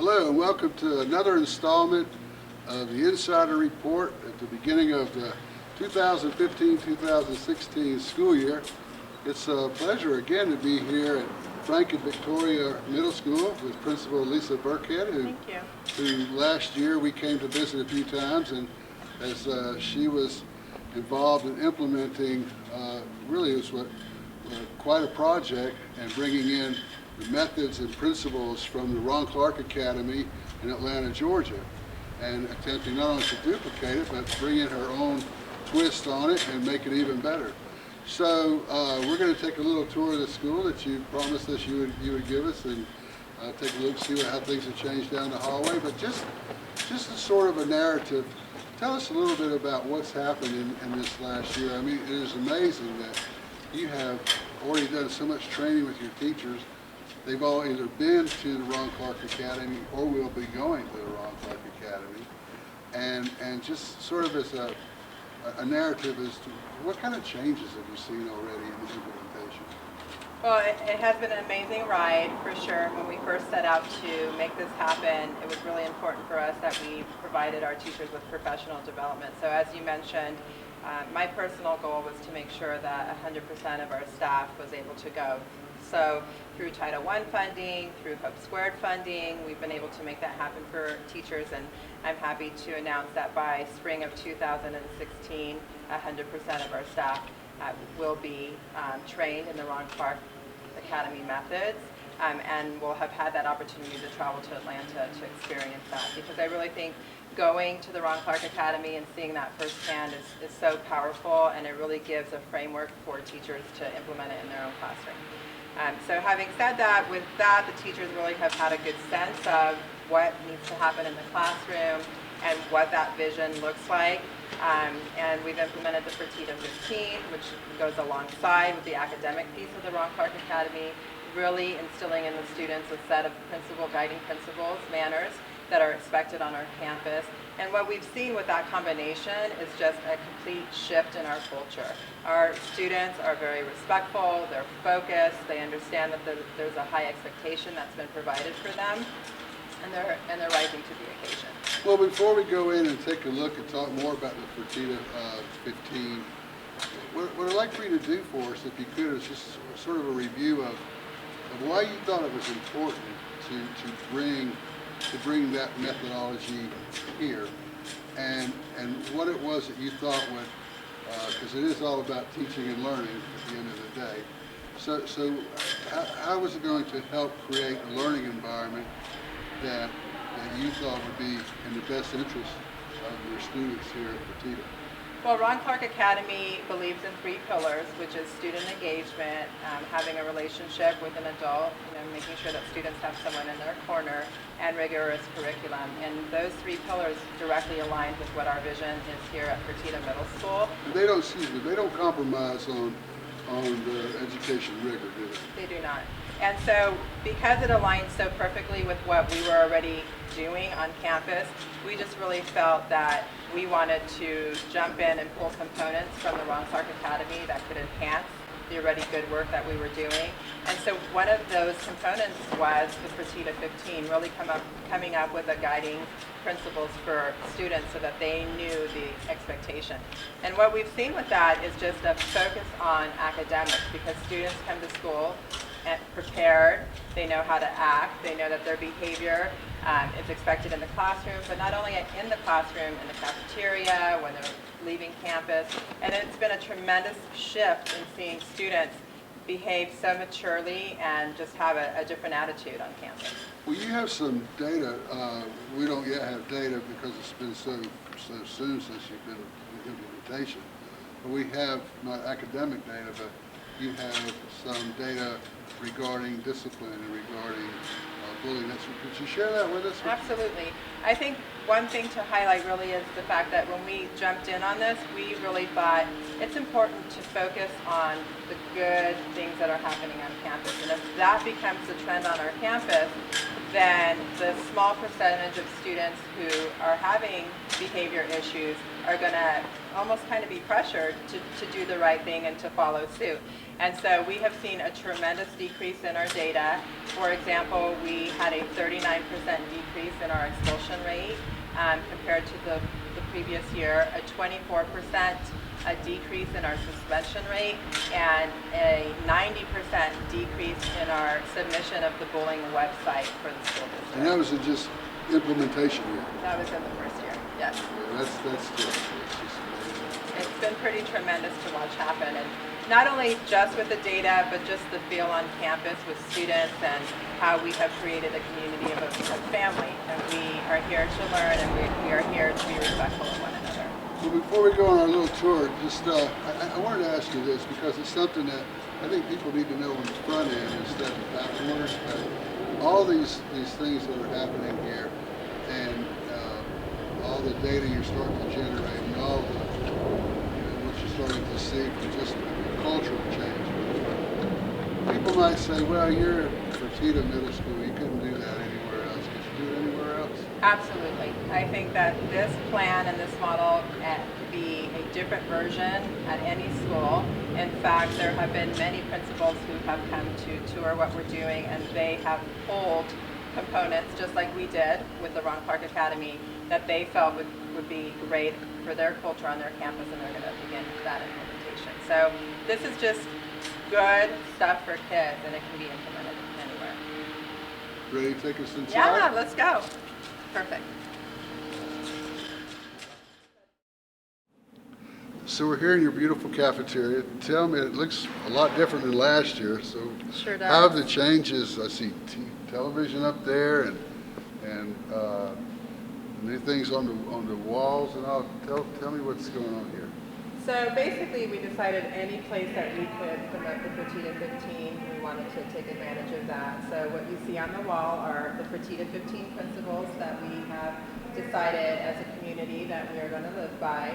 Hello and welcome to another installment of the Insider Report at the beginning of the 2015-2016 school year. It's a pleasure again to be here at Frank and Victoria Middle School with Principal Lisa Burkhead, who last year we came to visit a few times, and as she was involved in implementing, really it was quite a project, and bringing in the methods and principles from the Ron Clark Academy in Atlanta, Georgia, and attempting not only to duplicate it, but bring in her own twist on it and make it even better. So we're going to take a little tour of the school that you promised us you would give us, and take a look, see how things have changed down the hallway. But just as sort of a narrative, tell us a little bit about what's happened in this last year. I mean, it is amazing that you have already done so much training with your teachers. They've all either been to the Ron Clark Academy or will be going to the Ron Clark Academy. And just sort of as a narrative as to what kind of changes have you seen already in the implementation? Well, it has been an amazing ride for sure. When we first set out to make this happen, it was really important for us that we provided our teachers with professional development. So as you mentioned, my personal goal was to make sure that 100% of our staff was able to go. So through Title I funding, through Hope Squared funding, we've been able to make that happen for teachers, and I'm happy to announce that by spring of 2016, 100% of our staff will be trained in the Ron Clark Academy methods, and will have had that opportunity to travel to Atlanta to experience that, because I really think going to the Ron Clark Academy and seeing that firsthand is so powerful, and it really gives a framework for teachers to implement it in their own classroom. So having said that, with that, the teachers really have had a good sense of what needs to happen in the classroom and what that vision looks like. And we've implemented the Fertitta 15, which goes alongside with the academic piece of the Ron Clark Academy, really instilling in the students a set of guiding principles, manners that are expected on our campus. And what we've seen with that combination is just a complete shift in our culture. Our students are very respectful, they're focused, they understand that there's a high expectation that's been provided for them, and they're rising to the occasion. Well, before we go in and take a look and talk more about the Fertitta 15, what I'd like for you to do for us, if you could, is just sort of a review of why you thought it was important to bring that methodology here, and what it was that you thought would, because it is all about teaching and learning at the end of the day. So how was it going to help create a learning environment that you thought would be in the best interest of your students here at Fertitta? Well, Ron Clark Academy believes in 3 pillars, which is student engagement, having a relationship with an adult, making sure that students have someone in their corner, and rigorous curriculum. And those 3 pillars directly align with what our vision is here at Fertitta Middle School. And they don't compromise on the education rigor, do they? They do not. And so because it aligns so perfectly with what we were already doing on campus, we just really felt that we wanted to jump in and pull components from the Ron Clark Academy that could enhance the already good work that we were doing. And so one of those components was the Fertitta 15, really coming up with a guiding principles for students so that they knew the expectation. And what we've seen with that is just a focus on academics, because students come to school prepared, they know how to act, they know that their behavior is expected in the classroom, but not only in the classroom, in the cafeteria, when they're leaving campus. And it's been a tremendous shift in seeing students behave so maturely and just have a different attitude on campus. Well, you have some data. We don't yet have data because it's been so soon since you've been in implementation. But we have not academic data, but you have some data regarding discipline and regarding bullying. Could you share that with us? Absolutely. I think one thing to highlight really is the fact that when we jumped in on this, we really thought it's important to focus on the good things that are happening on campus. And if that becomes the trend on our campus, the then the small percentage of students who are having behavior issues are going to almost kind of be pressured to do the right thing and to follow suit. And so we have seen a tremendous decrease in our data. For example, we had a 39% decrease in our expulsion rate compared to the previous year, a 24% decrease in our suspension rate, and a 90% decrease in our submission of the bullying website for the school district. And that was in just implementation year. That was in the first year, yes. Yeah, that's just amazing. It's been pretty tremendous to watch happen, and not only just with the data, but just the feel on campus with students and how we have created a community of a family. And we are here to learn, and we are here to be respectful of one another. Well, before we go on our little tour, just I wanted to ask you this because it's something that I think people need to know on the front end instead of backwards. But all these things that are happening here, and all the data you're starting to generate, and all the what you're starting to see from just cultural change. People might say, "Well, you're at Fertitta Middle School. You couldn't do that anywhere else. Could you do it anywhere else?" Absolutely. I think that this plan and this model could be a different version at any school. In fact, there have been many principals who have come to tour what we're doing, and they have pulled components, just like we did with the Ron Clark Academy, that they felt would be great for their culture on their campus, and they're going to begin that implementation. So this is just good stuff for kids, and it can be implemented anywhere. Ready to take us inside? Yeah, let's go. Perfect. So we're here in your beautiful cafeteria. Tell me, it looks a lot different than last year. So Sure does. how have the changes? I see television up there and new things on the walls and all. Tell me what's going on here. So basically, we decided any place that we could promote the Fertitta 15, we wanted to take advantage of that. So what you see on the wall are the Fertitta 15 principles that we have decided as a community that we are going to live by.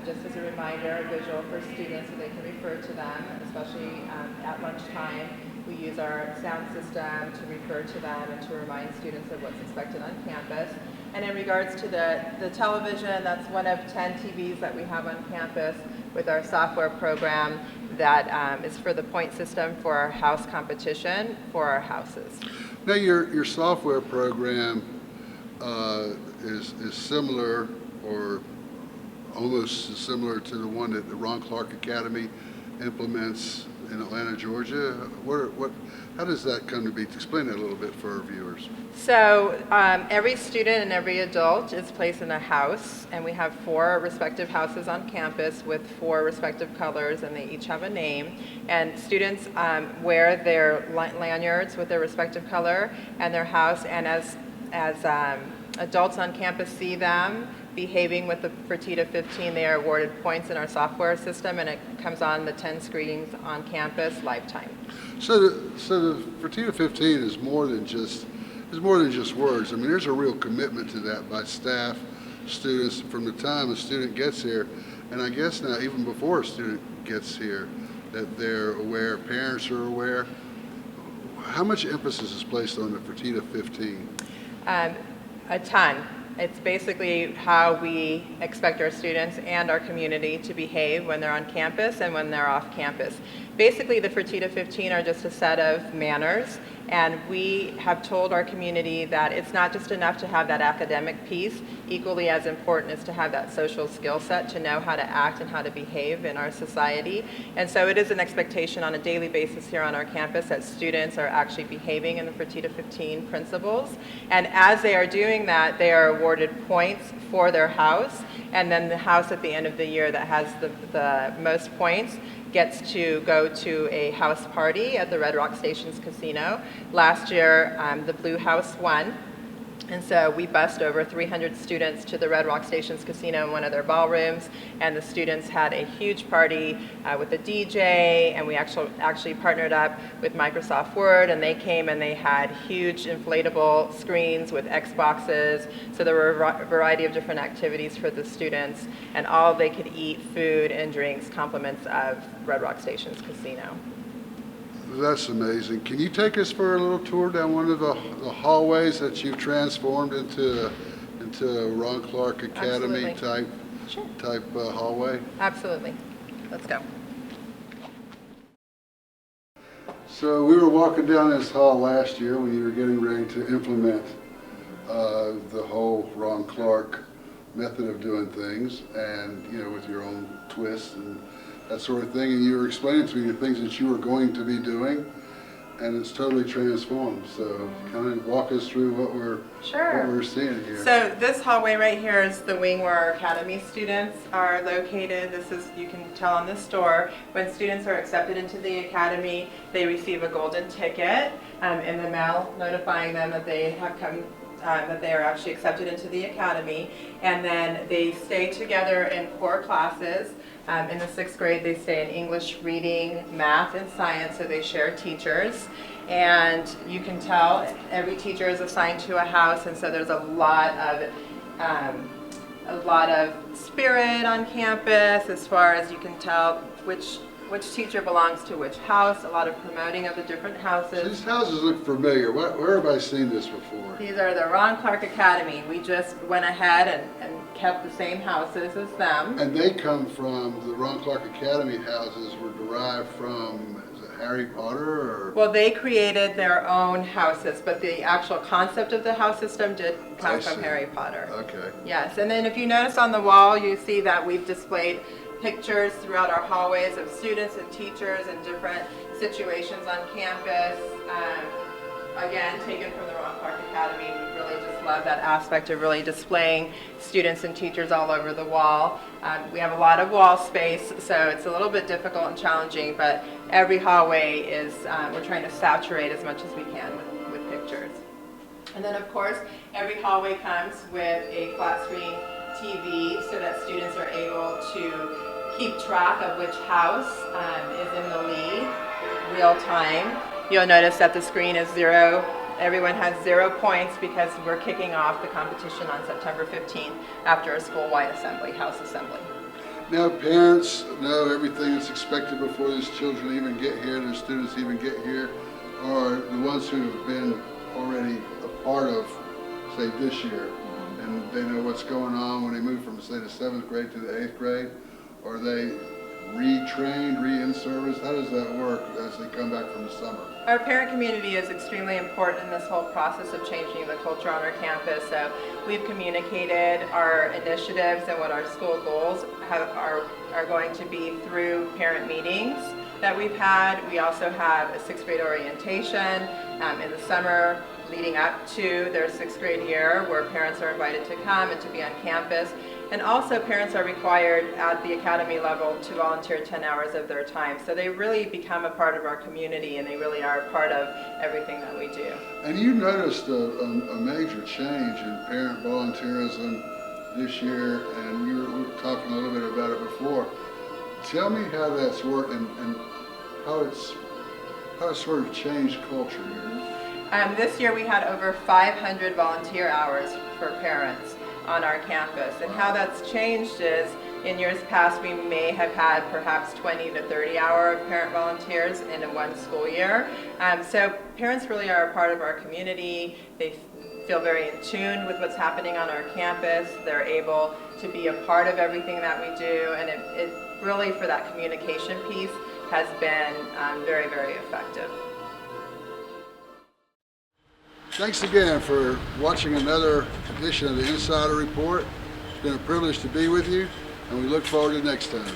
Just as a reminder, a visual for students so they can refer to them, especially at lunchtime. We use our sound system to refer to them and to remind students of what's expected on campus. And in regards to the television, that's one of 10 TVs that we have on campus with our software program that is for the point system for our house competition for our houses. Now your software program is similar or almost similar to the one that the Ron Clark Academy implements in Atlanta, Georgia. How does that come to be? Explain that a little bit for our viewers. So every student and every adult is placed in a house, and we have 4 respective houses on campus with 4 respective colors, and they each have a name. And students wear their lanyards with their respective color and their house, and as adults on campus see them behaving with the Fertitta 15, they are awarded points in our software system, and it comes on the 10 screens on campus lifetime. So the Fertitta 15 is more than just words. I mean, there's a real commitment to that by staff, students, from the time a student gets here, and I guess now even before a student gets here, that they're aware, parents are aware. How much emphasis is placed on the Fertitta 15? A ton. It's basically how we expect our students and our community to behave when they're on campus and when they're off campus. Basically, the Fertitta 15 are just a set of manners, and we have told our community that it's not just enough to have that academic piece. Equally as important is to have that social skill set to know how to act and how to behave in our society. And so it is an expectation on a daily basis here on our campus that students are actually behaving in the Fertitta 15 principles. And as they are doing that, they are awarded points for their house, and then the house at the end of the year that has the most points gets to go to a house party at the Red Rock Stations Casino. Last year, the Blue House won. And so we bused over 300 students to the Red Rock Stations Casino in one of their ballrooms, and the students had a huge party with a DJ, and we actually partnered up with Microsoft Word, and they came and they had huge inflatable screens with Xboxes. So there were a variety of different activities for the students, and all they could eat, food and drinks, compliments of Red Rock Stations Casino. That's amazing. Can you take us for a little tour down one of the hallways that you've transformed into a Ron Clark Academy Absolutely. type hallway? Absolutely. Let's go. So we were walking down this hall last year when you were getting ready to implement the whole Ron Clark method of doing things, and with your own twists and that sort of thing. And you were explaining to me the things that you were going to be doing, and it's totally transformed. So kind of walk us through what we're seeing here. So this hallway right here is the wing where our academy students are located. This is, you can tell on this door, when students are accepted into the academy, they receive a golden ticket in the mail notifying them that they have come, that they are actually accepted into the academy, and then they stay together in 4 classes. In the 6th grade, they stay in English, reading, math, and science, so they share teachers. And you can tell every teacher is assigned to a house, and so there's a lot of spirit on campus as far as you can tell which teacher belongs to which house, a lot of promoting of the different houses. These houses look familiar. Where have I seen this before? These are the Ron Clark Academy. We just went ahead and kept the same houses as them. And they come from, the Ron Clark Academy houses were derived from, is it Harry Potter or? Well, they created their own houses, but the actual concept of the house system did come from Harry Potter. Okay. Yes, and then if you notice on the wall, you see that we've displayed pictures throughout our hallways of students and teachers in different situations on campus. Again, taken from the Ron Clark Academy. We really just love that aspect of really displaying students and teachers all over the wall. We have a lot of wall space, so it's a little bit difficult and challenging, but every hallway is, we're trying to saturate as much as we can with pictures. And then of course, every hallway comes with a flat screen TV so that students are able to keep track of which house is in the lead real time. You'll notice that the screen is 0. Everyone has 0 points because we're kicking off the competition on September 15th after a school-wide assembly, house assembly. Now parents know everything that's expected before these children even get here, their students even get here, or the ones who have been already a part of, say, this year, and they know what's going on when they move from, say, the 7th grade to the 8th grade, or they retrained, re-in-service? How does that work as they come back from the summer? Our parent community is extremely important in this whole process of changing the culture on our campus. So we've communicated our initiatives and what our school goals are going to be through parent meetings that we've had. We also have a 6th grade orientation in the summer leading up to their 6th grade year, where parents are invited to come and to be on campus. And also parents are required at the academy level to volunteer 10 hours of their time. So they really become a part of our community, and they really are a part of everything that we do. And you noticed a major change in parent volunteerism this year, and we were talking a little bit about it before. Tell me how that's worked and how it's sort of changed culture here. This year we had over 500 volunteer hours for parents on our campus, and how that's changed is in years past we may have had perhaps 20 to 30 hour of parent volunteers in one school year. So parents really are a part of our community. They feel very in tune with what's happening on our campus. They're able to be a part of everything that we do, and it really, for that communication piece, has been very, very effective. Thanks again for watching another edition of the Insider Report. It's been a privilege to be with you, and we look forward to next time.